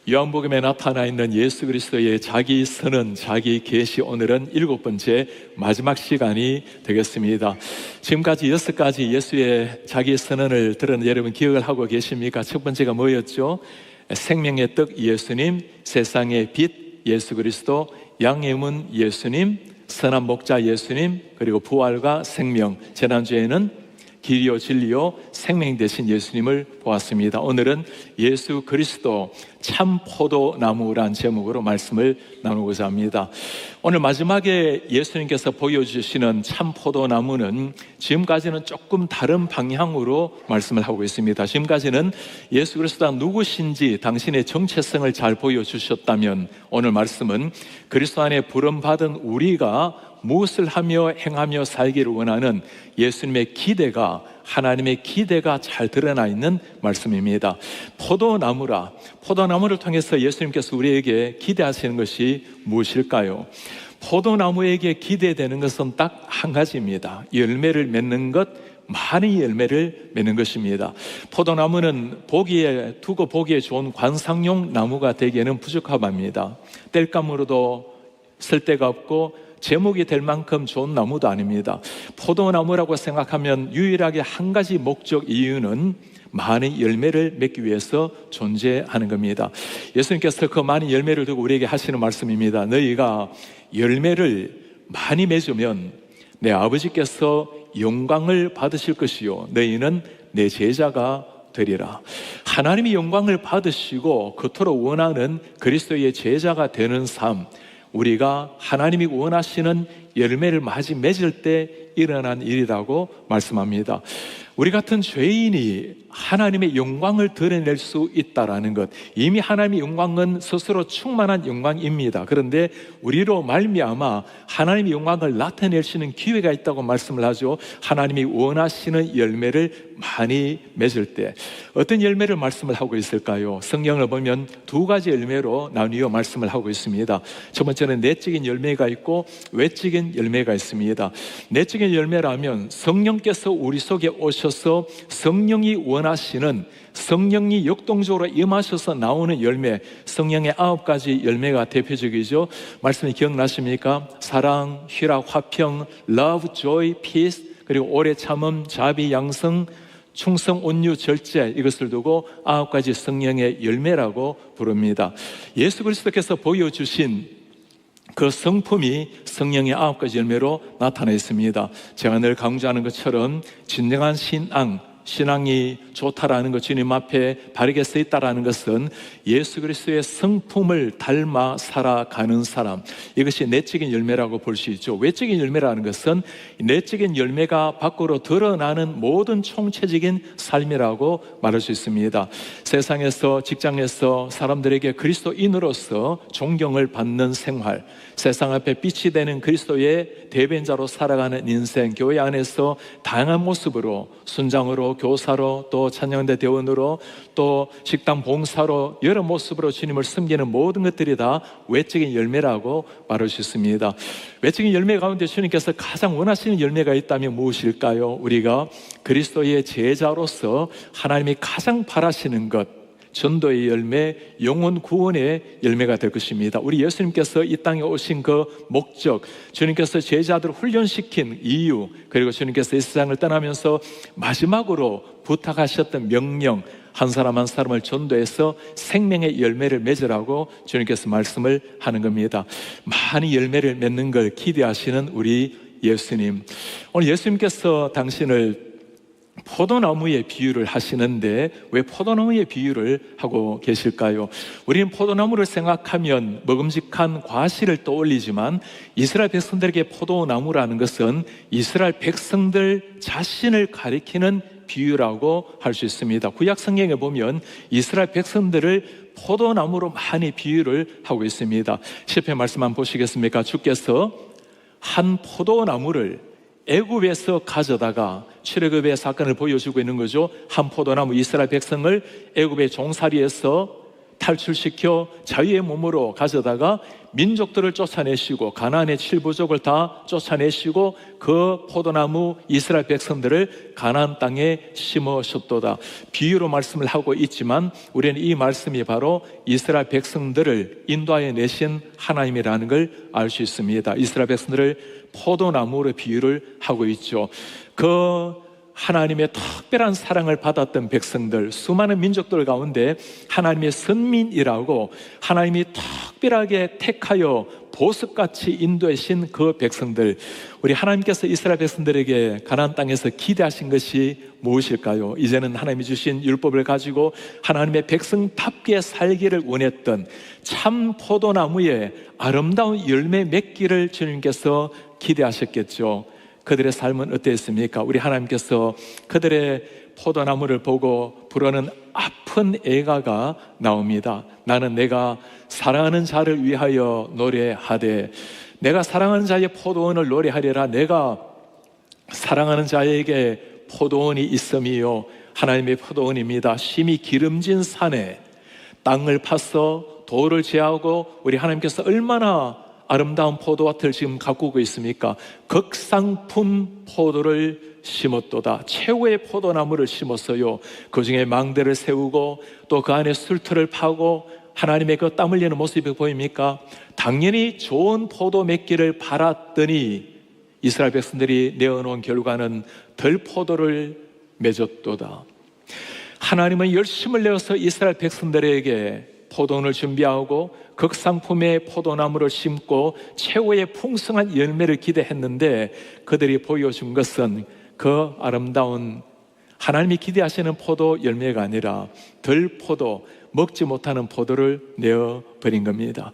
요한복음에 나타나 있는 예수 그리스도의 자기 선언, 자기 계시, 오늘은 7번째 마지막 시간이 되겠습니다. 지금까지 6가지 예수의 자기 선언을 들은 여러분 기억을 하고 계십니까? 첫 번째가 뭐였죠? 생명의 떡 예수님, 세상의 빛 예수 그리스도, 양의 문 예수님, 선한 목자 예수님, 그리고 부활과 생명. 지난주에는 길이요 진리요 생명 되신 예수님을 보았습니다. 오늘은 예수 그리스도 참 포도나무란 제목으로 말씀을 나누고자 합니다. 오늘 마지막에 예수님께서 보여주시는 참 포도나무는 지금까지는 조금 다른 방향으로 말씀을 하고 있습니다. 지금까지는 예수 그리스도가 누구신지 당신의 정체성을 잘 보여주셨다면, 오늘 말씀은 그리스도 안에 부름받은 우리가 무엇을 하며 행하며 살기를 원하는 예수님의 기대가, 하나님의 기대가 잘 드러나 있는 말씀입니다. 포도나무라, 포도나무를 통해서 예수님께서 우리에게 기대하시는 것이 무엇일까요? 포도나무에게 기대되는 것은 딱 한 가지입니다. 열매를 맺는 것, 많은 열매를 맺는 것입니다. 포도나무는 두고 보기에 좋은 관상용 나무가 되기에는 부적합합니다. 땔감으로도 쓸 데가 없고 제목이 될 만큼 좋은 나무도 아닙니다. 포도나무라고 생각하면 유일하게 한 가지 목적, 이유는 많은 열매를 맺기 위해서 존재하는 겁니다. 예수님께서 그 많은 열매를 두고 우리에게 하시는 말씀입니다. 너희가 열매를 많이 맺으면 내 아버지께서 영광을 받으실 것이요 너희는 내 제자가 되리라. 하나님이 영광을 받으시고 그토록 원하는 그리스도의 제자가 되는 삶, 우리가 하나님이 원하시는 열매를 많이 맺을 때 일어난 일이라고 말씀합니다. 우리 같은 죄인이 하나님의 영광을 드러낼 수 있다는 것, 이미 하나님의 영광은 스스로 충만한 영광입니다. 그런데 우리로 말미암아 하나님의 영광을 나타낼 수 있는 기회가 있다고 말씀을 하죠. 하나님이 원하시는 열매를 많이 맺을 때 어떤 열매를 말씀을 하고 있을까요? 성경을 보면 2가지 열매로 나뉘어 말씀을 하고 있습니다. 첫 번째는 내적인 열매가 있고 외적인 열매가 있습니다. 내적인 열매라면 성령께서 우리 속에 오셔서 성령이 원하시는, 성령이 역동적으로 임하셔서 나오는 열매, 성령의 9가지 열매가 대표적이죠. 말씀이 기억나십니까? 사랑, 희락, 화평, love, joy, peace, 그리고 오래 참음, 자비, 양성, 충성, 온유, 절제, 이것을 두고 9가지 성령의 열매라고 부릅니다. 예수 그리스도께서 보여주신 그 성품이 성령의 9가지 열매로 나타나 있습니다. 제가 늘 강조하는 것처럼 진정한 신앙이 좋다라는 것, 주님 앞에 바르게 서 있다라는 것은 예수 그리스도의 성품을 닮아 살아가는 사람, 이것이 내적인 열매라고 볼 수 있죠. 외적인 열매라는 것은 내적인 열매가 밖으로 드러나는 모든 총체적인 삶이라고 말할 수 있습니다. 세상에서, 직장에서 사람들에게 그리스도인으로서 존경을 받는 생활, 세상 앞에 빛이 되는 그리스도의 대변자로 살아가는 인생, 교회 안에서 다양한 모습으로, 순장으로, 교사로, 또 찬양대 대원으로, 또 식당 봉사로 여러 모습으로 주님을 섬기는 모든 것들이 다 외적인 열매라고 말할 수 있습니다. 외적인 열매 가운데 주님께서 가장 원하시는 열매가 있다면 무엇일까요? 우리가 그리스도의 제자로서 하나님이 가장 바라시는 것, 전도의 열매, 영혼 구원의 열매가 될 것입니다. 우리 예수님께서 이 땅에 오신 그 목적, 주님께서 제자들을 훈련시킨 이유, 그리고 주님께서 이 세상을 떠나면서 마지막으로 부탁하셨던 명령, 한 사람 한 사람을 전도해서 생명의 열매를 맺으라고 주님께서 말씀을 하는 겁니다. 많이 열매를 맺는 걸 기대하시는 우리 예수님, 오늘 예수님께서 당신을 포도나무의 비유를 하시는데 왜 포도나무의 비유를 하고 계실까요? 우리는 포도나무를 생각하면 먹음직한 과실을 떠올리지만 이스라엘 백성들에게 포도나무라는 것은 이스라엘 백성들 자신을 가리키는 비유라고 할 수 있습니다. 구약 성경에 보면 이스라엘 백성들을 포도나무로 많이 비유를 하고 있습니다. 시편 말씀 한번 보시겠습니까? 주께서 한 포도나무를 애굽에서 가져다가, 출애굽의 사건을 보여주고 있는 거죠. 한 포도나무, 이스라엘 백성을 애굽의 종살이에서 탈출시켜 자유의 몸으로 가져다가 민족들을 쫓아내시고 가나안의 7부족을 다 쫓아내시고 그 포도나무 이스라엘 백성들을 가나안 땅에 심으셨도다. 비유로 말씀을 하고 있지만 우리는 이 말씀이 바로 이스라엘 백성들을 인도하여 내신 하나님이라는 걸 알 수 있습니다. 이스라엘 백성들을 포도나무로 비유를 하고 있죠. 그 하나님의 특별한 사랑을 받았던 백성들, 수많은 민족들 가운데 하나님의 선민이라고 하나님이 특별하게 택하여 보석같이 인도하신 그 백성들, 우리 하나님께서 이스라엘 백성들에게 가나안 땅에서 기대하신 것이 무엇일까요? 이제는 하나님이 주신 율법을 가지고 하나님의 백성답게 살기를 원했던 참 포도나무에 아름다운 열매 맺기를 주님께서 기대하셨겠죠. 그들의 삶은 어땠습니까? 우리 하나님께서 그들의 포도나무를 보고 부르는 아픈 애가가 나옵니다. 나는 내가 사랑하는 자를 위하여 노래하되, 내가 사랑하는 자의 포도원을 노래하리라. 내가 사랑하는 자에게 포도원이 있음이요, 하나님의 포도원입니다. 심히 기름진 산에 땅을 파서 돌을 제하고 우리 하나님께서 얼마나 아름다운 포도밭을 지금 가꾸고 있습니까? 극상품 포도를 심었도다. 최고의 포도나무를 심었어요. 그 중에 망대를 세우고 또 그 안에 술틀을 파고 하나님의 그 땀 흘리는 모습이 보입니까? 당연히 좋은 포도 맺기를 바랐더니 이스라엘 백성들이 내어놓은 결과는 덜 포도를 맺었도다. 하나님은 열심을 내어서 이스라엘 백성들에게 포도원을 준비하고 극상품의 포도나무를 심고 최고의 풍성한 열매를 기대했는데 그들이 보여준 것은 그 아름다운 하나님이 기대하시는 포도 열매가 아니라 덜 포도, 먹지 못하는 포도를 내어버린 겁니다.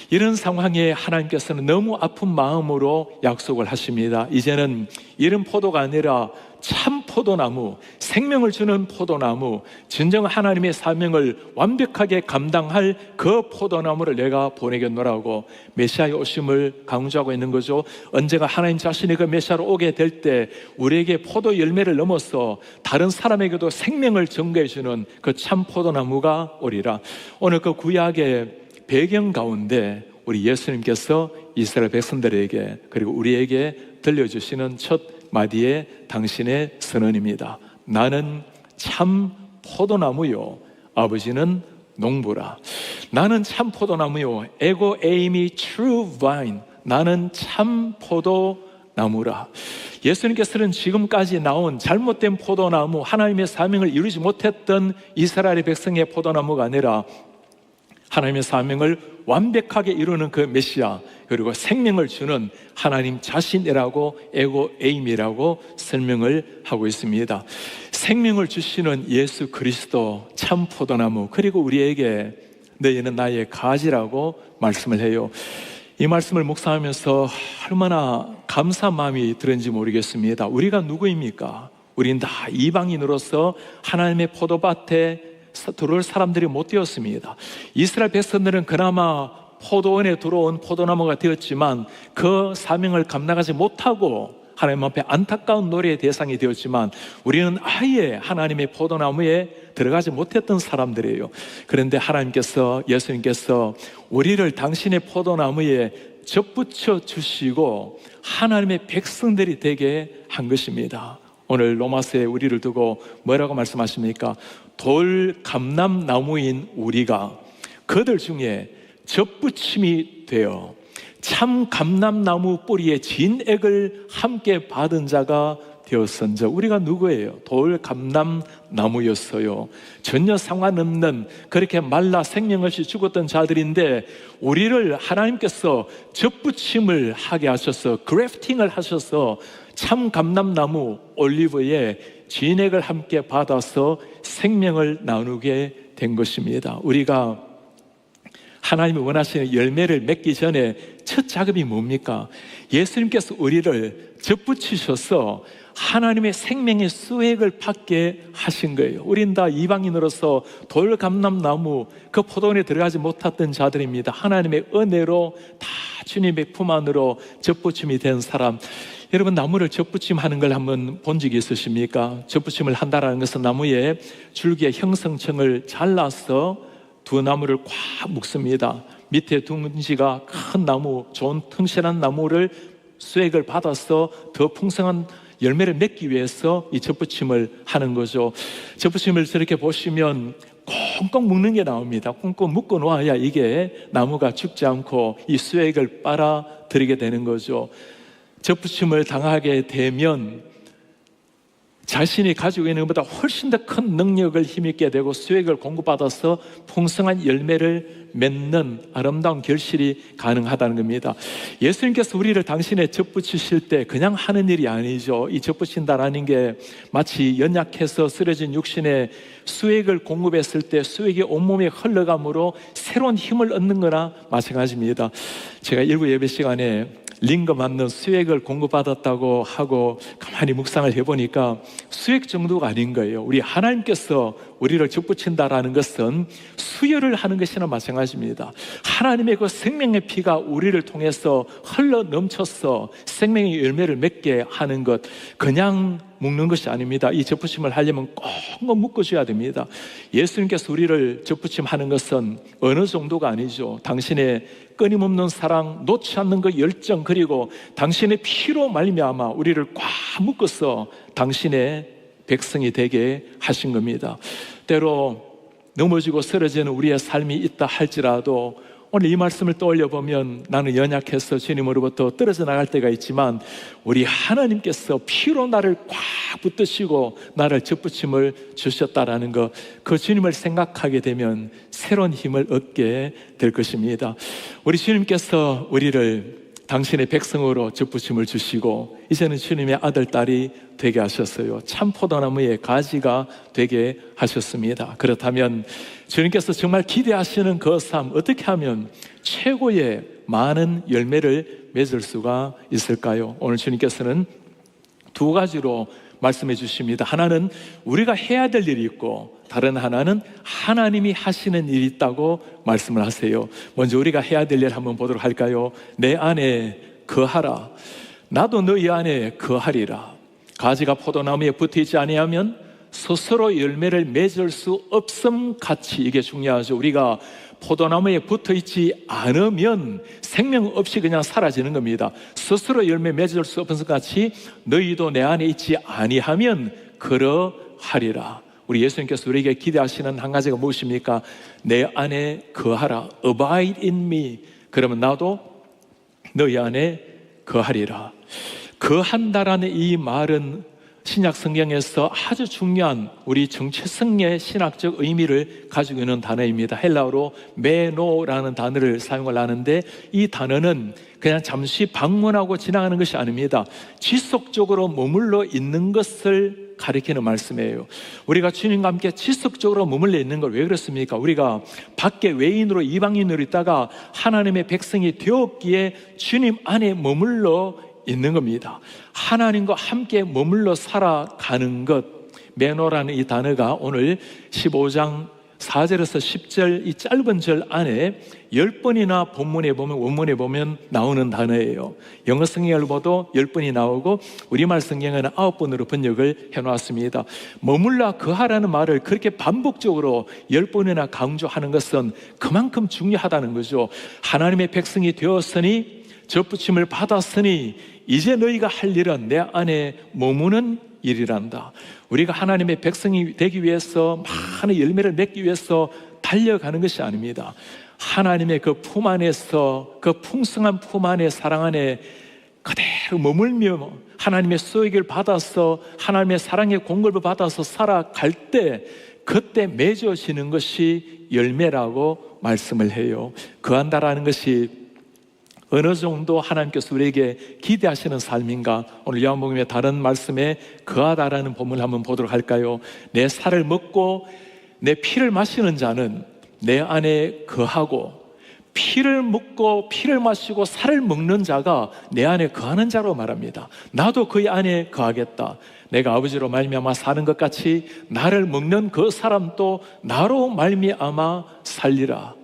이런 상황에 하나님께서는 너무 아픈 마음으로 약속을 하십니다. 이제는 이런 포도가 아니라 참 포도나무, 생명을 주는 포도나무, 진정 하나님의 사명을 완벽하게 감당할 그 포도나무를 내가 보내겠노라고 메시아의 오심을 강조하고 있는 거죠. 언제가 하나님 자신이 그 메시아로 오게 될 때 우리에게 포도 열매를 넘어서 다른 사람에게도 생명을 증거해 주는 그 참 포도나무가 오리라. 오늘 그 구약의 배경 가운데 우리 예수님께서 이스라엘 백성들에게 그리고 우리에게 들려주시는 첫 마디의 당신의 선언입니다. 나는 참 포도나무요, 아버지는 농부라. 나는 참 포도나무요, 에고 에이미 true vine. 나는 참 포도나무라. 예수님께서는 지금까지 나온 잘못된 포도나무, 하나님의 사명을 이루지 못했던 이스라엘의 백성의 포도나무가 아니라 하나님의 사명을 완벽하게 이루는 그 메시아, 그리고 생명을 주는 하나님 자신이라고 에고 에임이라고 설명을 하고 있습니다. 생명을 주시는 예수 그리스도 참 포도나무, 그리고 우리에게 너희는 나의 가지라고 말씀을 해요. 이 말씀을 묵상하면서 얼마나 감사한 마음이 들었는지 모르겠습니다. 우리가 누구입니까? 우리는 다 이방인으로서 하나님의 포도밭에 들어올 사람들이 못 되었습니다. 이스라엘 백성들은 그나마 포도원에 들어온 포도나무가 되었지만 그 사명을 감당하지 못하고 하나님 앞에 안타까운 노래의 대상이 되었지만 우리는 아예 하나님의 포도나무에 들어가지 못했던 사람들이에요. 그런데 하나님께서, 예수님께서 우리를 당신의 포도나무에 접붙여 주시고 하나님의 백성들이 되게 한 것입니다. 오늘 로마서에 우리를 두고 뭐라고 말씀하십니까? 돌 감람나무인 우리가 그들 중에 접붙임이 되어 참 감람나무 뿌리에 진액을 함께 받은 자가 되었은저. 우리가 누구예요? 돌 감람나무였어요. 전혀 상관없는, 그렇게 말라 생명 없이 죽었던 자들인데 우리를 하나님께서 접붙임을 하게 하셔서 그래프팅을 하셔서 참 감람나무 올리브에 진액을 함께 받아서 생명을 나누게 된 것입니다. 우리가 하나님이 원하시는 열매를 맺기 전에 첫 작업이 뭡니까? 예수님께서 우리를 접붙이셔서 하나님의 생명의 수액을 받게 하신 거예요. 우린 다 이방인으로서 돌 감람나무 그 포도원에 들어가지 못했던 자들입니다. 하나님의 은혜로 다 주님의 품 안으로 접붙임이 된 사람. 여러분, 나무를 접붙임하는 걸 한번 본 적이 있으십니까? 접붙임을 한다는 것은 나무의 줄기의 형성층을 잘라서 두 나무를 꽉 묶습니다. 밑에 둥지가 큰 나무, 좋은 튼실한 나무를 수액을 받아서 더 풍성한 열매를 맺기 위해서 이 젖붙임을 하는 거죠. 젖붙임을 저렇게 보시면 꽁꽁 묶는 게 나옵니다. 꽁꽁 묶어 놓아야 이게 나무가 죽지 않고 이 수액을 빨아들이게 되는 거죠. 젖붙임을 당하게 되면 자신이 가지고 있는 것보다 훨씬 더 큰 능력을 힘있게 되고 수액을 공급받아서 풍성한 열매를 맺는 아름다운 결실이 가능하다는 겁니다. 예수님께서 우리를 당신의 젖붙이실 때 그냥 하는 일이 아니죠. 이 젖붙인다라는 게 마치 연약해서 쓰러진 육신에 수액을 공급했을 때 수액이 온몸에 흘러감으로 새로운 힘을 얻는 거나 마찬가지입니다. 제가 일부 예배 시간에 링거 맞는 수액을 공급받았다고 하고 가만히 묵상을 해보니까 수액 정도가 아닌 거예요. 우리 하나님께서 우리를 젖붙인다라는 것은 수혈을 하는 것이나 마찬가지입니다. 하나님의 그 생명의 피가 우리를 통해서 흘러 넘쳐서 생명의 열매를 맺게 하는 것, 그냥 묶는 것이 아닙니다. 이 젖붙임을 하려면 꼭 묶어줘야 됩니다. 예수님께서 우리를 젖붙임하는 것은 어느 정도가 아니죠. 당신의 끊임없는 사랑, 놓지 않는 그 열정, 그리고 당신의 피로 말미암아 우리를 꽉 묶어서 당신의 백성이 되게 하신 겁니다. 때로 넘어지고 쓰러지는 우리의 삶이 있다 할지라도 오늘 이 말씀을 떠올려 보면 나는 연약해서 주님으로부터 떨어져 나갈 때가 있지만 우리 하나님께서 피로 나를 꽉 붙드시고 나를 젖붙임을 주셨다라는 것, 그 주님을 생각하게 되면 새로운 힘을 얻게 될 것입니다. 우리 주님께서 우리를 당신의 백성으로 젖붙임을 주시고 이제는 주님의 아들, 딸이 되게 하셨어요. 참 포도나무의 가지가 되게 하셨습니다. 그렇다면 주님께서 정말 기대하시는 그 삶, 어떻게 하면 최고의 많은 열매를 맺을 수가 있을까요? 오늘 주님께서는 두 가지로 말씀해 주십니다. 하나는 우리가 해야 될 일이 있고 다른 하나는 하나님이 하시는 일이 있다고 말씀을 하세요. 먼저 우리가 해야 될 일 한번 보도록 할까요? 내 안에 거하라. 나도 너희 안에 거하리라. 가지가 포도나무에 붙어있지 아니하면 스스로 열매를 맺을 수 없음 같이, 이게 중요하죠. 우리가 포도나무에 붙어있지 않으면 생명 없이 그냥 사라지는 겁니다. 스스로 열매 맺을 수 없음 같이 너희도 내 안에 있지 아니하면 그러하리라. 우리 예수님께서 우리에게 기대하시는 한 가지가 무엇입니까? 내 안에 거하라. Abide in me. 그러면 나도 너희 안에 거하리라. 거한다라는 이 말은 신약 성경에서 아주 중요한 우리 정체성의 신학적 의미를 가지고 있는 단어입니다. 헬라어로 메노라는 단어를 사용을 하는데 이 단어는 그냥 잠시 방문하고 지나가는 것이 아닙니다. 지속적으로 머물러 있는 것을 가리키는 말씀이에요. 우리가 주님과 함께 지속적으로 머물러 있는 걸 왜 그렇습니까? 우리가 밖에 외인으로 이방인으로 있다가 하나님의 백성이 되었기에 주님 안에 머물러 있는 겁니다. 하나님과 함께 머물러 살아가는 것, 메노라는 이 단어가 오늘 15장 4절에서 10절 이 짧은 절 안에 10번이나 본문에 보면, 원문에 보면 나오는 단어예요. 영어 성경을 봐도 10번이 나오고 우리말 성경에는 9번으로 번역을 해놓았습니다. 머물러 거하라는 말을 그렇게 반복적으로 10번이나 강조하는 것은 그만큼 중요하다는 거죠. 하나님의 백성이 되었으니, 젖붙임을 받았으니 이제 너희가 할 일은 내 안에 머무는 일이란다. 우리가 하나님의 백성이 되기 위해서 많은 열매를 맺기 위해서 달려가는 것이 아닙니다. 하나님의 그 품 안에서, 그 풍성한 품 안에, 사랑 안에 그대로 머물며 하나님의 소유를 받아서 하나님의 사랑의 공급을 받아서 살아갈 때 그때 맺어지는 것이 열매라고 말씀을 해요. 거한다라는 것이 어느 정도 하나님께서 우리에게 기대하시는 삶인가? 오늘 요한복음의 다른 말씀에 거하다라는 본문을 한번 보도록 할까요? 내 살을 먹고 내 피를 마시는 자는 내 안에 거하고, 피를 먹고 피를 마시고 살을 먹는 자가 내 안에 거하는 자로 말합니다. 나도 그의 안에 거하겠다. 내가 아버지로 말미암아 사는 것 같이 나를 먹는 그 사람도 나로 말미암아 살리라.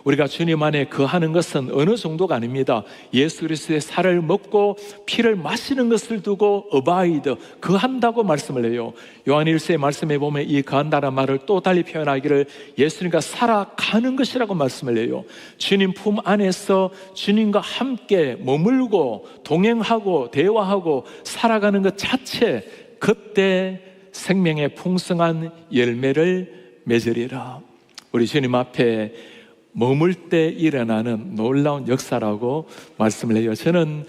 우리가 주님 안에 거하는 것은 어느 정도가 아닙니다. 예수 그리스도의 살을 먹고 피를 마시는 것을 두고 abide, 거한다고 말씀을 해요. 요한 1서의 말씀에 보면 이 거한다는 말을 또 달리 표현하기를 예수님과 살아가는 것이라고 말씀을 해요. 주님 품 안에서 주님과 함께 머물고 동행하고 대화하고 살아가는 것 자체, 그때 생명의 풍성한 열매를 맺으리라. 우리 주님 앞에 머물 때 일어나는 놀라운 역사라고 말씀을 해요. 저는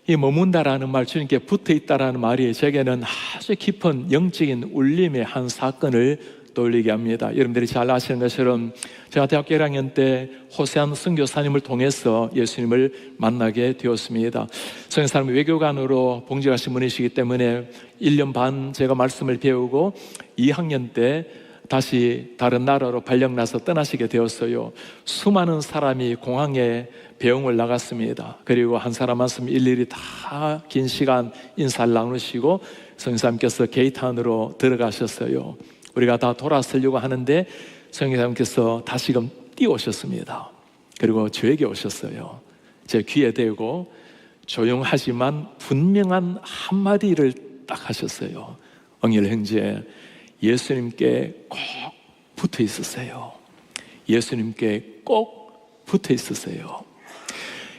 이 머문다라는 말, 주님께 붙어 있다라는 말이 제게는 아주 깊은 영적인 울림의 한 사건을 떠올리게 합니다. 여러분들이 잘 아시는 것처럼 제가 대학교 1학년 때 호세안 선교사님을 통해서 예수님을 만나게 되었습니다. 선교사님이 외교관으로 봉직하신 분이시기 때문에 1년 반 제가 말씀을 배우고 2학년 때 다시 다른 나라로 발령나서 떠나시게 되었어요. 수많은 사람이 공항에 배웅을 나갔습니다. 그리고 한 사람 한 사람 일일이 다 긴 시간 인사를 나누시고 선교사님께서 게이트 안으로 들어가셨어요. 우리가 다 돌아서려고 하는데 선교사님께서 다시금 뛰어오셨습니다. 그리고 저에게 오셨어요. 제 귀에 대고 조용하지만 분명한 한마디를 딱 하셨어요. 응일 형제, 예수님께 꼭 붙어 있으세요. 예수님께 꼭 붙어 있으세요.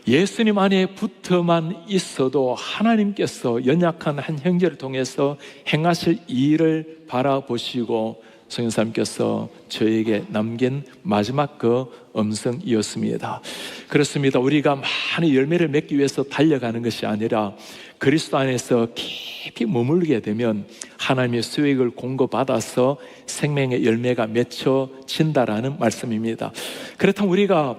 예수님 안에 붙어만 있어도 하나님께서 연약한 한 형제를 통해서 행하실 일을 바라보시고 성령님께서 저에게 남긴 마지막 그 음성이었습니다. 그렇습니다. 우리가 많은 열매를 맺기 위해서 달려가는 것이 아니라 그리스도 안에서 깊이 머물게 되면 하나님의 수익을 공급받아서 생명의 열매가 맺혀진다라는 말씀입니다. 그렇다면 우리가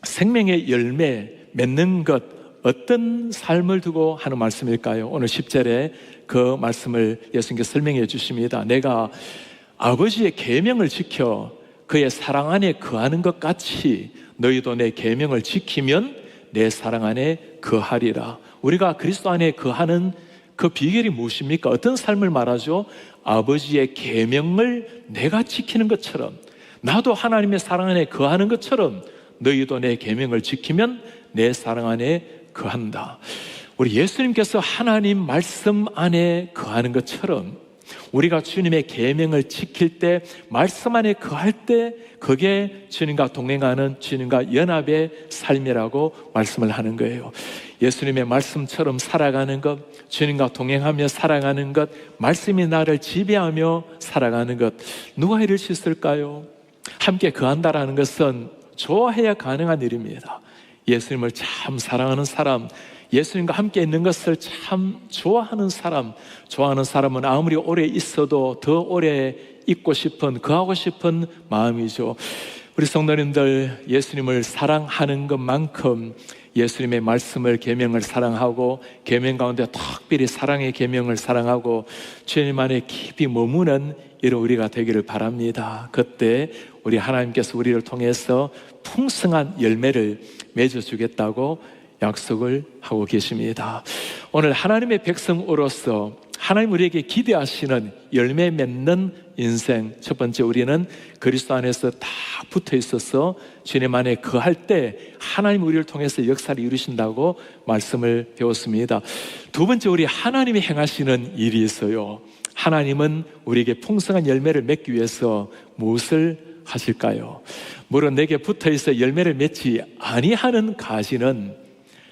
생명의 열매 맺는 것, 어떤 삶을 두고 하는 말씀일까요? 오늘 10절에 그 말씀을 예수님께서 설명해 주십니다. 내가 아버지의 계명을 지켜 그의 사랑 안에 거하는 것 같이 너희도 내 계명을 지키면 내 사랑 안에 거하리라. 우리가 그리스도 안에 거하는 그 비결이 무엇입니까? 어떤 삶을 말하죠? 아버지의 계명을 내가 지키는 것처럼, 나도 하나님의 사랑 안에 거하는 것처럼 너희도 내 계명을 지키면 내 사랑 안에 거한다. 우리 예수님께서 하나님 말씀 안에 거하는 것처럼 우리가 주님의 계명을 지킬 때, 말씀 안에 거할 때, 그게 주님과 동행하는, 주님과 연합의 삶이라고 말씀을 하는 거예요. 예수님의 말씀처럼 살아가는 것, 주님과 동행하며 살아가는 것, 말씀이 나를 지배하며 살아가는 것, 누가 이룰 수 있을까요? 함께 거한다라는 것은 좋아해야 가능한 일입니다. 예수님을 참 사랑하는 사람, 예수님과 함께 있는 것을 참 좋아하는 사람은 아무리 오래 있어도 더 오래 있고 싶은, 거하고 싶은 마음이죠. 우리 성도님들, 예수님을 사랑하는 것만큼 예수님의 말씀을, 계명을 사랑하고, 계명 가운데 특별히 사랑의 계명을 사랑하고 주님 안에 깊이 머무는 이런 우리가 되기를 바랍니다. 그때 우리 하나님께서 우리를 통해서 풍성한 열매를 맺어주겠다고 약속을 하고 계십니다. 오늘 하나님의 백성으로서 하나님 우리에게 기대하시는 열매 맺는 인생, 첫 번째, 우리는 그리스도 안에서 다 붙어 있어서 주님 안에 거할 때 하나님 우리를 통해서 역사를 이루신다고 말씀을 배웠습니다. 두 번째, 우리 하나님이 행하시는 일이 있어요. 하나님은 우리에게 풍성한 열매를 맺기 위해서 무엇을 하실까요? 물론 내게 붙어 있어 열매를 맺지 아니하는 가지는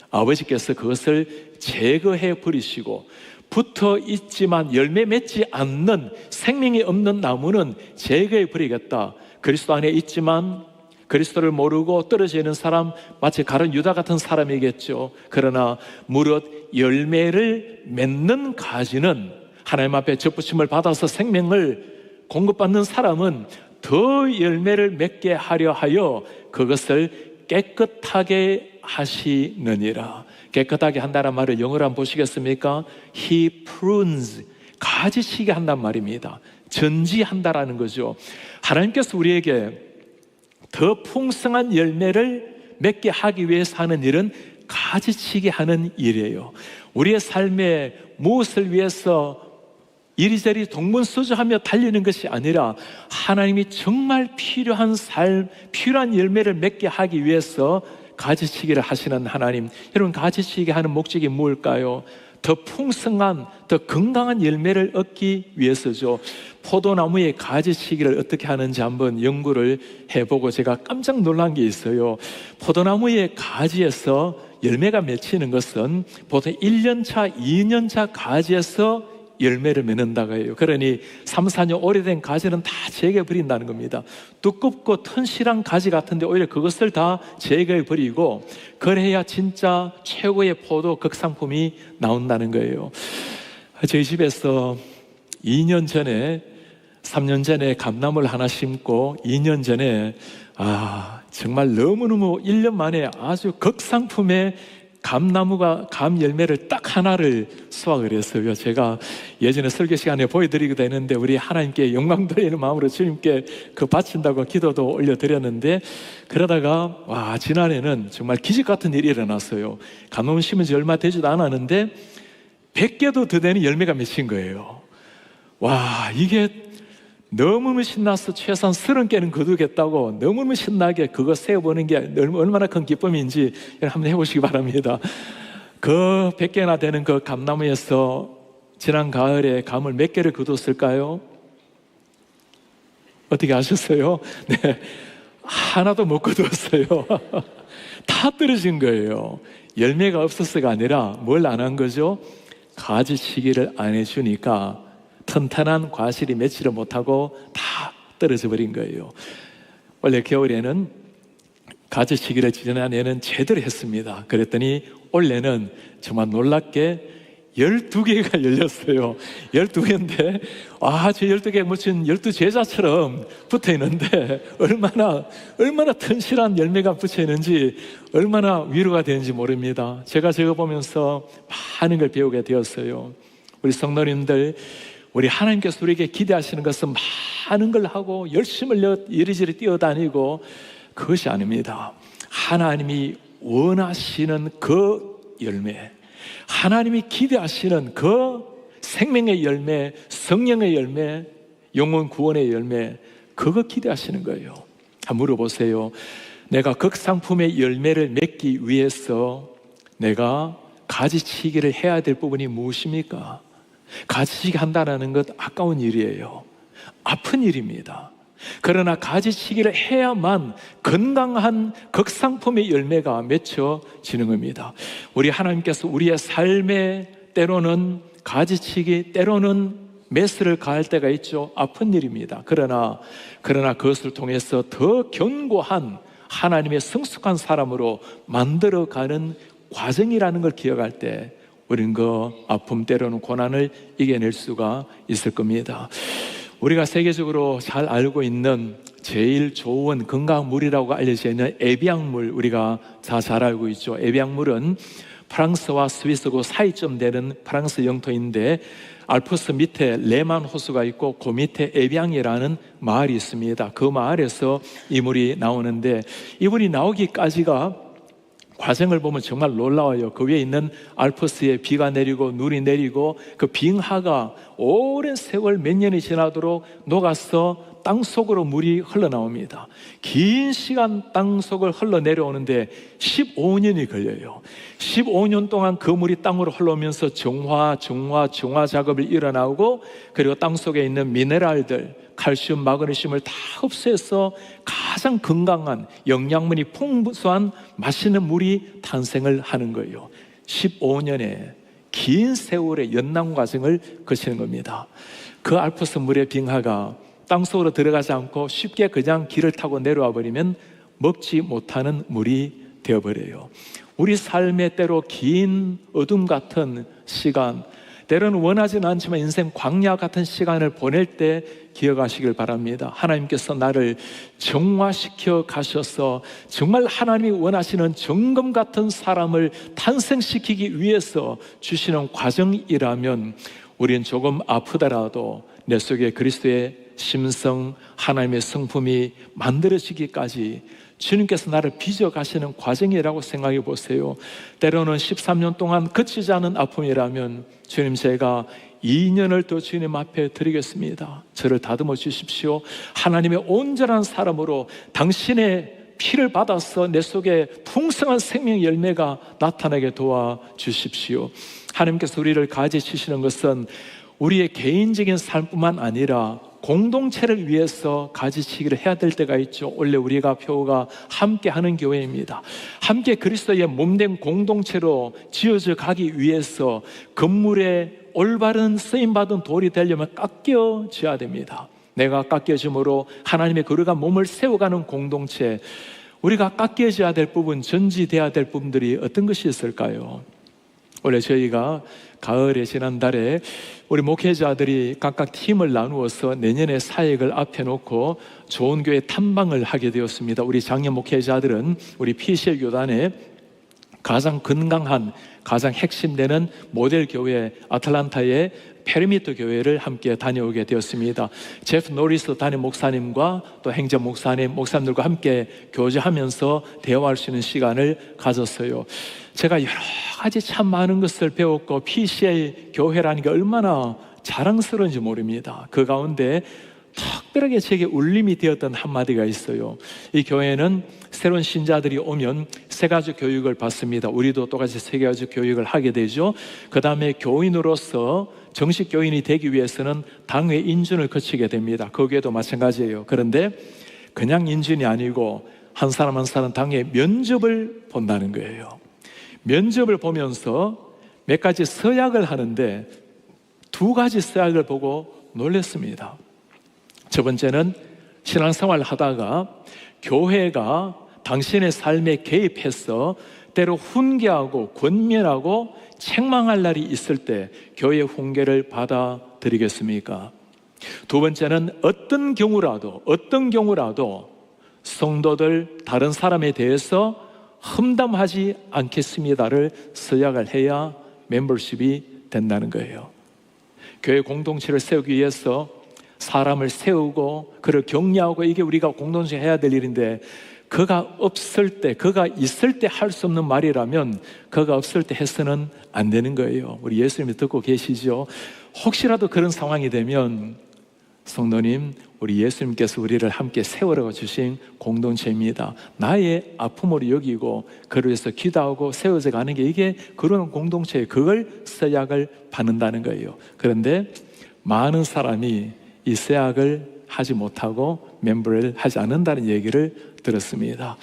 아버지께서 그것을 제거해 버리시고, 붙어 있지만 열매 맺지 않는 생명이 없는 나무는 제거해 버리겠다. 그리스도 안에 있지만 그리스도를 모르고 떨어져 있는 사람, 마치 가룟 유다 같은 사람이겠죠. 그러나 무릇 열매를 맺는 가지는, 하나님 앞에 접붙임을 받아서 생명을 공급받는 사람은 더 열매를 맺게 하려 하여 그것을 깨끗하게 하시느니라. 깨끗하게 한다는 말을 영어로 한번 보시겠습니까? He prunes, 가지치게 한단 말입니다. 전지한다라는 거죠. 하나님께서 우리에게 더 풍성한 열매를 맺게 하기 위해서 하는 일은 가지치게 하는 일이에요. 우리의 삶에 무엇을 위해서 이리저리 동분서주하며 달리는 것이 아니라 하나님이 정말 필요한 삶, 필요한 열매를 맺게 하기 위해서 가지치기를 하시는 하나님. 여러분, 가지치기 하는 목적이 무엇일까요? 더 풍성한, 더 건강한 열매를 얻기 위해서죠. 포도나무의 가지치기를 어떻게 하는지 한번 연구를 해보고 제가 깜짝 놀란 게 있어요. 포도나무의 가지에서 열매가 맺히는 것은 보통 1년차, 2년차 가지에서 열매를 맺는다고 해요. 그러니 3, 4년 오래된 가지는 다 제거해버린다는 겁니다. 두껍고 튼실한 가지 같은데 오히려 그것을 다 제거해버리고, 그래야 진짜 최고의 포도 극상품이 나온다는 거예요. 저희 집에서 2년 전에, 3년 전에 감나무를 하나 심고 2년 전에 정말 너무너무 1년 만에 아주 극상품의 감 열매를 딱 하나를 수확을 했어요. 제가 예전에 설교 시간에 보여드리기도 했는데, 우리 하나님께 영광 돌리는 마음으로 주님께 그 바친다고 기도도 올려드렸는데, 그러다가 지난해는 정말 기적 같은 일이 일어났어요. 감나무 심은 지 얼마 되지도 않았는데 100개도 더 되는 열매가 맺힌 거예요. 이게 너무너무 신나서 최소한 30개는 거두겠다고 너무너무 신나게 그거 세어보는 게 얼마나 큰 기쁨인지 한번 해보시기 바랍니다. 그 100개나 되는 그 감나무에서 지난 가을에 감을 몇 개를 거뒀을까요? 어떻게 아셨어요? 네, 하나도 못 거두었어요. 다 떨어진 거예요. 열매가 없어서가 아니라 뭘 안 한 거죠? 가지치기를 안 해주니까 튼튼한 과실이 맺지를 못하고 다 떨어져 버린 거예요. 원래 겨울에는 가지치기를 지난해는 제대로 했습니다. 그랬더니 올해는 정말 놀랍게 12개가 열렸어요. 12개인데 저 12개 무슨 12제자처럼 붙어 있는데 얼마나 튼실한 열매가 붙여 있는지, 얼마나 위로가 되는지 모릅니다. 제가 저거 보면서 많은 걸 배우게 되었어요. 우리 성도님들, 우리 하나님께서 우리에게 기대하시는 것은 많은 걸 하고 열심히 이리저리 뛰어다니고 그것이 아닙니다. 하나님이 원하시는 그 열매, 하나님이 기대하시는 그 생명의 열매, 성령의 열매, 영혼 구원의 열매, 그거 기대하시는 거예요. 한번 물어보세요. 내가 극상품의 열매를 맺기 위해서 내가 가지치기를 해야 될 부분이 무엇입니까? 가지치기 한다는 것 아까운 일이에요. 아픈 일입니다. 그러나 가지치기를 해야만 건강한 극상품의 열매가 맺혀지는 겁니다. 우리 하나님께서 우리의 삶에 때로는 가지치기, 때로는 메스를 가할 때가 있죠. 아픈 일입니다. 그러나 그것을 통해서 더 견고한 하나님의 성숙한 사람으로 만들어가는 과정이라는 걸 기억할 때 우리는 그 아픔, 때로는 고난을 이겨낼 수가 있을 겁니다. 우리가 세계적으로 잘 알고 있는 제일 좋은 건강물이라고 알려져 있는 에비앙물, 우리가 다 잘 알고 있죠. 에비앙물은 프랑스와 스위스 그 사이쯤 되는 프랑스 영토인데, 알프스 밑에 레만 호수가 있고 그 밑에 에비앙이라는 마을이 있습니다. 그 마을에서 이 물이 나오는데, 이 물이 나오기까지가 과정을 보면 정말 놀라워요. 그 위에 있는 알프스에 비가 내리고 눈이 내리고 그 빙하가 오랜 세월 몇 년이 지나도록 녹아서 땅속으로 물이 흘러나옵니다. 긴 시간 땅속을 흘러내려오는데 15년이 걸려요. 15년 동안 그 물이 땅으로 흘러오면서 정화 작업을 일어나고, 그리고 땅속에 있는 미네랄들, 칼슘, 마그네슘을 다 흡수해서 가장 건강한 영양분이 풍부한 맛있는 물이 탄생을 하는 거예요. 15년의 긴 세월의 연난 과정을 거치는 겁니다. 그 알프스 물의 빙하가 땅속으로 들어가지 않고 쉽게 그냥 길을 타고 내려와 버리면 먹지 못하는 물이 되어버려요. 우리 삶의 때로 긴 어둠 같은 시간, 때로는 원하지는 않지만 인생 광야 같은 시간을 보낼 때 기억하시길 바랍니다. 하나님께서 나를 정화시켜 가셔서 정말 하나님이 원하시는 정금 같은 사람을 탄생시키기 위해서 주시는 과정이라면, 우리는 조금 아프더라도 내 속에 그리스도의 심성, 하나님의 성품이 만들어지기까지 주님께서 나를 빚어가시는 과정이라고 생각해 보세요. 때로는 13년 동안 그치지 않은 아픔이라면, 주님, 제가 2년을 더 주님 앞에 드리겠습니다. 저를 다듬어 주십시오. 하나님의 온전한 사람으로 당신의 피를 받아서 내 속에 풍성한 생명 열매가 나타나게 도와주십시오. 하나님께서 우리를 가지치시는 것은 우리의 개인적인 삶뿐만 아니라 공동체를 위해서 가지치기를 해야 될 때가 있죠. 원래 우리가 표가 함께 하는 교회입니다. 함께 그리스도의 몸된 공동체로 지어져 가기 위해서 건물에 올바른 쓰임받은 돌이 되려면 깎여져야 됩니다. 내가 깎여짐으로 하나님의 거룩한 몸을 세워가는 공동체, 우리가 깎여져야 될 부분, 전지돼야 될 부분들이 어떤 것이 있을까요? 원래 저희가 가을에 지난달에 우리 목회자들이 각각 팀을 나누어서 내년에 사역을 앞에 놓고 좋은 교회 탐방을 하게 되었습니다. 우리 장년 목회자들은 우리 PCL 교단에 가장 건강한, 가장 핵심되는 모델 교회 아틀란타의 페르미트 교회를 함께 다녀오게 되었습니다. 제프 노리스 담임 목사님과 또 행정 목사님들과 함께 교제하면서 대화할 수 있는 시간을 가졌어요. 제가 여러 가지 참 많은 것을 배웠고 PCA 교회라는 게 얼마나 자랑스러운지 모릅니다. 그 가운데 특별하게 제게 울림이 되었던 한마디가 있어요. 이 교회는 새로운 신자들이 오면 세 가지 교육을 받습니다. 우리도 똑같이 세 가지 교육을 하게 되죠. 그 다음에 교인으로서 정식 교인이 되기 위해서는 당회 인준을 거치게 됩니다. 거기에도 마찬가지예요. 그런데 그냥 인준이 아니고 한 사람 한 사람 당회 면접을 본다는 거예요. 면접을 보면서 몇 가지 서약을 하는데 두 가지 서약을 보고 놀랐습니다. 첫 번째는 신앙생활을 하다가 교회가 당신의 삶에 개입해서 때로 훈계하고 권면하고 책망할 날이 있을 때 교회의 훈계를 받아들이겠습니까? 두 번째는 어떤 경우라도 성도들 다른 사람에 대해서 험담하지 않겠습니다를 서약을 해야 멤버십이 된다는 거예요. 교회 공동체를 세우기 위해서 사람을 세우고 그를 격려하고 이게 우리가 공동체 해야 될 일인데 그가 없을 때, 그가 있을 때 할 수 없는 말이라면 그가 없을 때 해서는 안 되는 거예요. 우리 예수님이 듣고 계시죠? 혹시라도 그런 상황이 되면 성도님, 우리 예수님께서 우리를 함께 세우라고 주신 공동체입니다. 나의 아픔으로 여기고 그를 위해서 기도하고 세워져 가는 게 이게 그런 공동체예요. 그걸 서약을 받는다는 거예요. 그런데 많은 사람이 이 서약을 하지 못하고 멤버를 하지 않는다는 얘기를 들었습니다.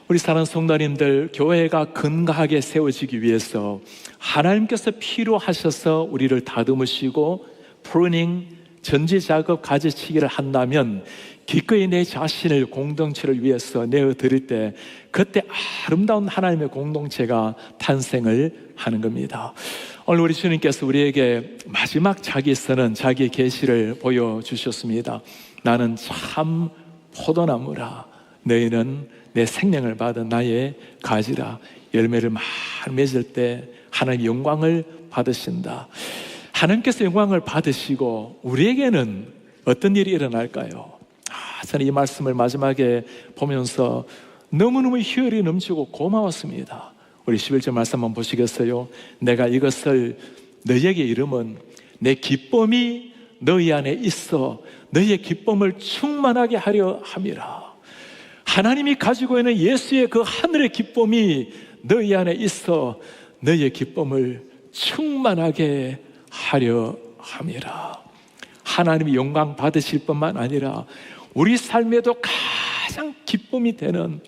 우리 사랑하는 성도님들, 교회가 건강하게 세워지기 위해서 하나님께서 필요하셔서 우리를 다듬으시고 프루닝, 전지 작업, 가지치기를 한다면 기꺼이 내 자신을 공동체를 위해서 내어드릴 때 그때 아름다운 하나님의 공동체가 탄생을 하는 겁니다. 오늘 우리 주님께서 우리에게 마지막 자기 선언, 자기 계시를 보여주셨습니다. 나는 참 포도나무라. 너희는 내 생명을 받은 나의 가지라. 열매를 많이 맺을 때 하나님의 영광을 받으신다. 하나님께서 영광을 받으시고 우리에게는 어떤 일이 일어날까요? 저는 이 말씀을 마지막에 보면서 너무너무 희열이 넘치고 고마웠습니다. 우리 11절 말씀 한번 보시겠어요? 내가 이것을 너희에게 이름은 내 기쁨이 너희 안에 있어 너희의 기쁨을 충만하게 하려 함이라. 하나님이 가지고 있는 예수의 그 하늘의 기쁨이 너희 안에 있어 너희의 기쁨을 충만하게 하려 함이라. 하나님이 영광 받으실 뿐만 아니라 우리 삶에도 가장 기쁨이 되는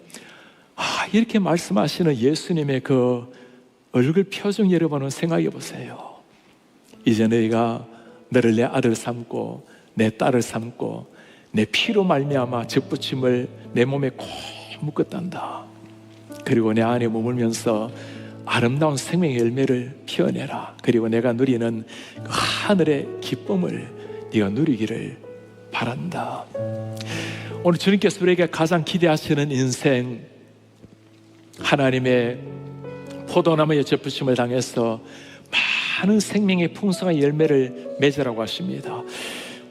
이렇게 말씀하시는 예수님의 그 얼굴 표정 여러분은 생각해 보세요. 이제 너희가 너를 내 아들 삼고 내 딸을 삼고 내 피로 말미암아 접붙임을 내 몸에 꼭 묶었단다. 그리고 내 안에 머물면서 아름다운 생명의 열매를 피워내라. 그리고 내가 누리는 그 하늘의 기쁨을 네가 누리기를 바란다. 오늘 주님께서 우리에게 가장 기대하시는 인생, 하나님의 포도나무의 접붙임을 당해서 많은 생명의 풍성한 열매를 맺으라고 하십니다.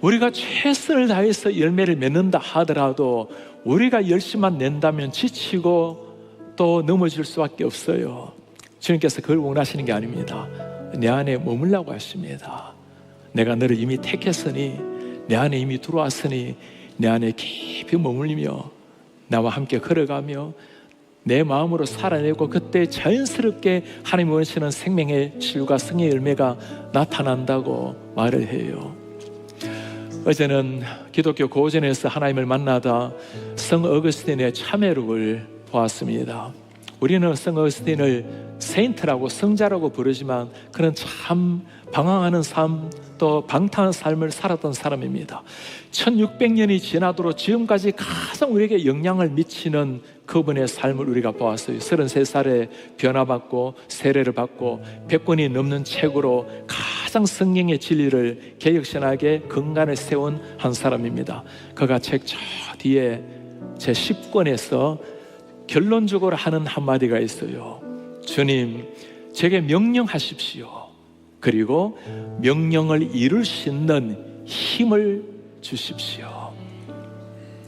우리가 최선을 다해서 열매를 맺는다 하더라도 우리가 열심만 낸다면 지치고 또 넘어질 수밖에 없어요. 주님께서 그걸 원하시는 게 아닙니다. 내 안에 머물라고 하십니다. 내가 너를 이미 택했으니, 내 안에 이미 들어왔으니 내 안에 깊이 머물리며 나와 함께 걸어가며 내 마음으로 살아내고, 그때 자연스럽게 하나님 원하시는 생명의 실과 성의 열매가 나타난다고 말을 해요. 어제는 기독교 고전에서 하나님을 만나다 성 어거스틴의 참회록을 보았습니다. 우리는 성 어거스틴을 세인트라고, 성자라고 부르지만 그는 참 방황하는 삶, 또 방탕한 삶을 살았던 사람입니다. 1600년이 지나도록 지금까지 가장 우리에게 영향을 미치는 그분의 삶을 우리가 보았어요. 33살에 변화받고 세례를 받고 100권이 넘는 책으로 가장 성경의 진리를 개혁신학의 근간을 세운 한 사람입니다. 그가 책 저 뒤에 제 10권에서 결론적으로 하는 한마디가 있어요. 주님, 제게 명령하십시오. 그리고 명령을 이룰 수 있는 힘을 주십시오.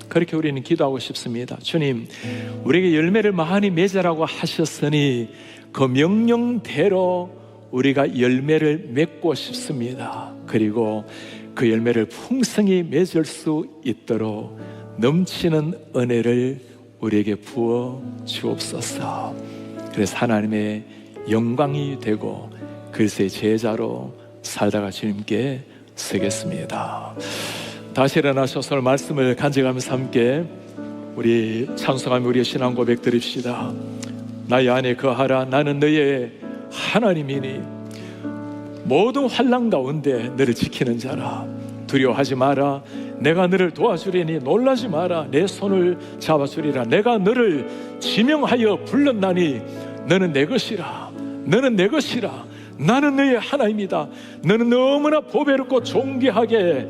그렇게 우리는 기도하고 싶습니다. 주님, 우리에게 열매를 많이 맺으라고 하셨으니 그 명령대로 우리가 열매를 맺고 싶습니다. 그리고 그 열매를 풍성히 맺을 수 있도록 넘치는 은혜를 우리에게 부어 주옵소서. 그래서 하나님의 영광이 되고 그리스도의 제자로 살다가 주님께 서겠습니다. 다시 일어나셔서 말씀을 간직하면서 함께 우리 찬송하며 우리의 신앙 고백 드립시다. 나의 안에 거하라. 나는 너의 하나님이니 모든 환난 가운데 너를 지키는 자라. 두려워하지 마라. 내가 너를 도와주리니 놀라지 마라. 내 손을 잡아주리라. 내가 너를 지명하여 불렀나니 너는 내 것이라. 너는 내 것이라. 나는 너의 하나님이다. 너는 너무나 보배롭고 존귀하게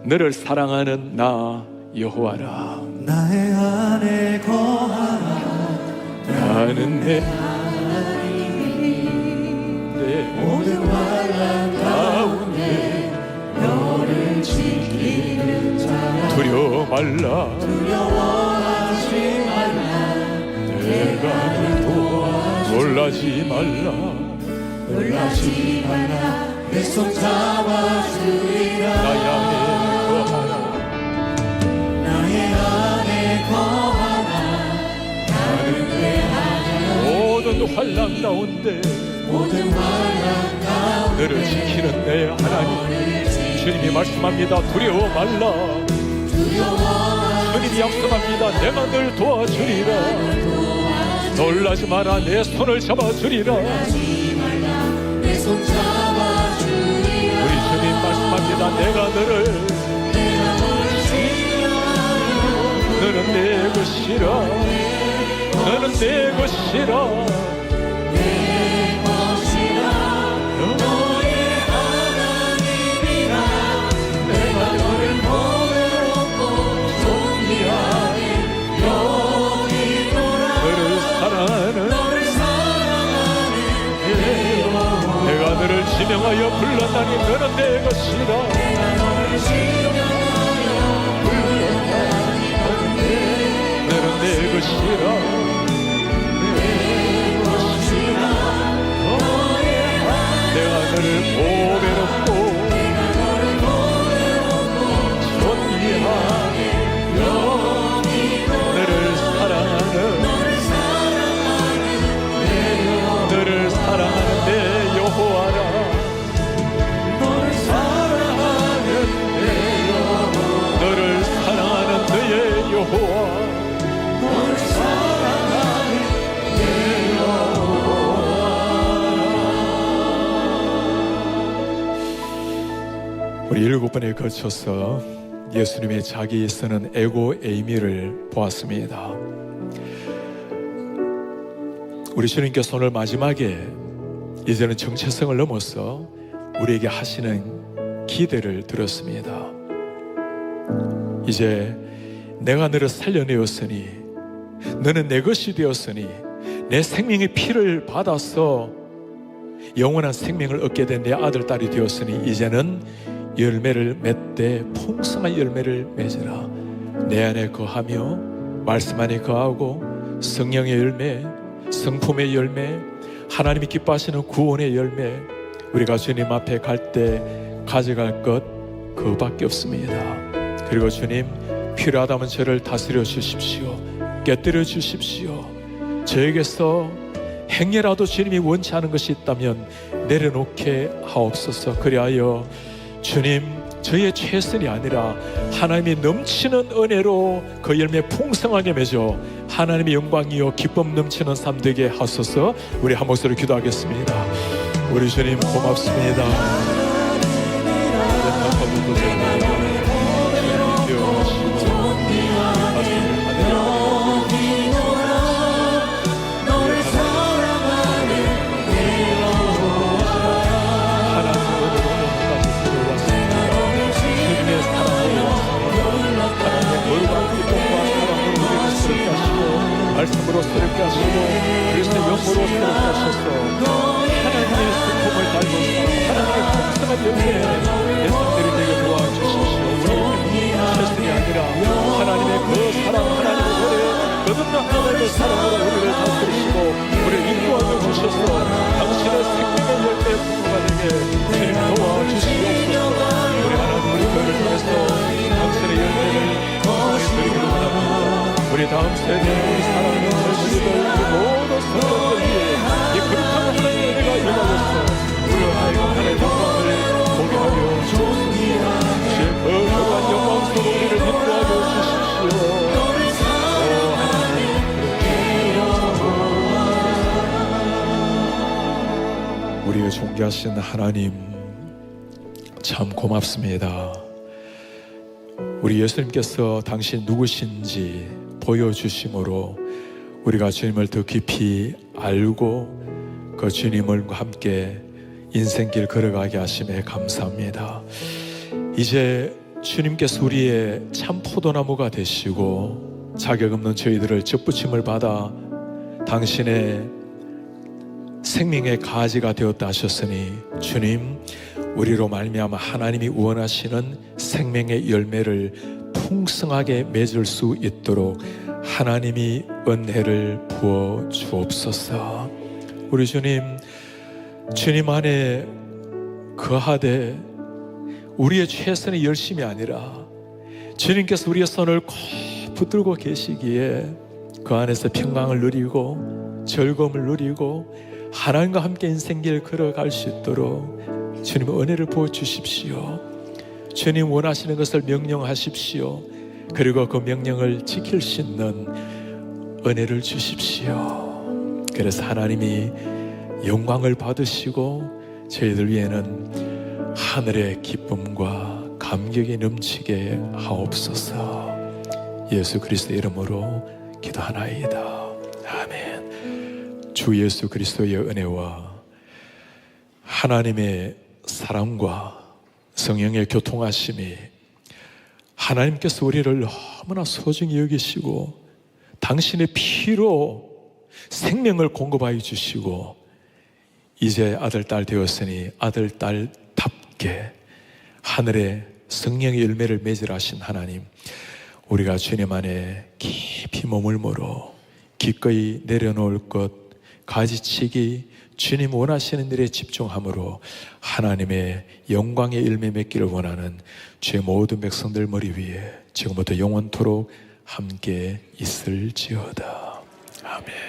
너를 사랑하는 나 여호와라. 나의 안에 거하라. 나는 내 모든 환난 가운데 너를 지키는 자라. 두려워 말라. 두려워하지 말라. 내가 널 도와. 놀라지 말라. 놀라지 말라. 내 손 잡아주리라. 나의 안에 거하라. 나의 안에 거하라. 나는 내 하나님. 모든 환난 가운데 모든 환난 가운데 너를 지키는 내 하나님. 주님이 말씀합니다. 두려워 말라. 주님이 약속합니다. 내가 널 도와주리라. 놀라지 마라. 내 손을 잡아주리라. 내 손 잡아주리라. 우리 주님 말씀합니다. 내가 너를 너는 내 것이라. 너는 내 것이라. 내가 너를 지명하여 불렀나니 너는 내 것이라. 너는 내 것이라. 내가 너를 보배롭고 존귀하게 너를 사랑하는 너를 사랑하는 내 여호와라. 너를 사랑하는 내 여호와. 너를 사랑하는 너의 여호와. 너를 사랑하는 내 여호와. 우리 7번에 걸쳐서 예수님의 자기 쓰는 에고 에이미를 보았습니다. 우리 주님께서 오늘 마지막에 이제는 정체성을 넘어서 우리에게 하시는 기대를 들었습니다. 이제 내가 너를 살려내었으니 너는 내 것이 되었으니 내 생명의 피를 받아서 영원한 생명을 얻게 된 내 아들 딸이 되었으니 이제는 열매를 맺되 풍성한 열매를 맺으라. 내 안에 거하며 말씀 안에 거하고 성령의 열매, 성품의 열매, 하나님이 기뻐하시는 구원의 열매, 우리가 주님 앞에 갈 때 가져갈 것 그밖에 없습니다. 그리고 주님, 필요하다면 저를 다스려 주십시오. 깨뜨려 주십시오. 저에게서 행여라도 주님이 원치 않은 것이 있다면 내려놓게 하옵소서. 그리하여 주님, 저의 최선이 아니라 하나님이 넘치는 은혜로 그 열매 풍성하게 맺어 하나님의 영광이요 기쁨 넘치는 삶 되게 하소서. 우리 한 목소리 기도하겠습니다. 우리 주님 고맙습니다. 말씀으로 새롭게 하시고 그리스도의 영으로 새롭게 하셔서 하나님의 슬픔을 달고 하나님의 풍성한 열매에 내 삶들이 되게 도와주십시오. 우리 최선이 아니라 하나님의 그 사랑, 하나님의 은혜, 거듭난 하나님의 사랑으로 우리를 다스리시고 우리를 인도하여 주셔서 당신의 생명의 열매 풍부가 되게 주님 도와주시옵소서. 우리 하나님, 우리 교회를 통해서 당신의 열매를 풍성히 드리기를 원합니다. 우리 다음 세대, 우리 사랑하는 우리들, 우리 모든 성도들 위해 이 거룩한 하나님의 은혜가 임하여서 우리 하나님의 영광을 보게 하여 주옵소서. 주의 거룩한 영광 속으로 우리를 인도하여 주십시오. 오 하나님, 우리의 존귀하신 하나님, 참 고맙습니다. 우리 예수님께서 당신 누구신지 보여주심으로 우리가 주님을 더 깊이 알고 그 주님과 함께 인생길 걸어가게 하심에 감사합니다. 이제 주님께서 우리의 참 포도나무가 되시고 자격 없는 저희들을 접붙임을 받아 당신의 생명의 가지가 되었다 하셨으니 주님, 우리로 말미암아 하나님이 원하시는 생명의 열매를 풍성하게 맺을 수 있도록 하나님이 은혜를 부어 주옵소서. 우리 주님, 주님 안에 거하되 우리의 최선의 열심이 아니라 주님께서 우리의 손을 꼭 붙들고 계시기에 그 안에서 평강을 누리고 즐거움을 누리고 하나님과 함께 인생길 걸어갈 수 있도록 주님 은혜를 부어 주십시오. 주님 원하시는 것을 명령하십시오. 그리고 그 명령을 지킬 수 있는 은혜를 주십시오. 그래서 하나님이 영광을 받으시고 저희들 위에는 하늘의 기쁨과 감격이 넘치게 하옵소서. 예수 그리스도의 이름으로 기도하나이다. 아멘. 주 예수 그리스도의 은혜와 하나님의 사랑과 성령의 교통하심이 하나님께서 우리를 너무나 소중히 여기시고 당신의 피로 생명을 공급하여 주시고 이제 아들, 딸 되었으니 아들, 딸답게 하늘의 성령의 열매를 맺으라 하신 하나님, 우리가 주님 안에 깊이 머물므로 기꺼이 내려놓을 것, 가지치기, 주님 원하시는 일에 집중함으로 하나님의 영광의 열매 맺기를 원하는 주의 모든 백성들 머리 위에 지금부터 영원토록 함께 있을지어다. 아멘.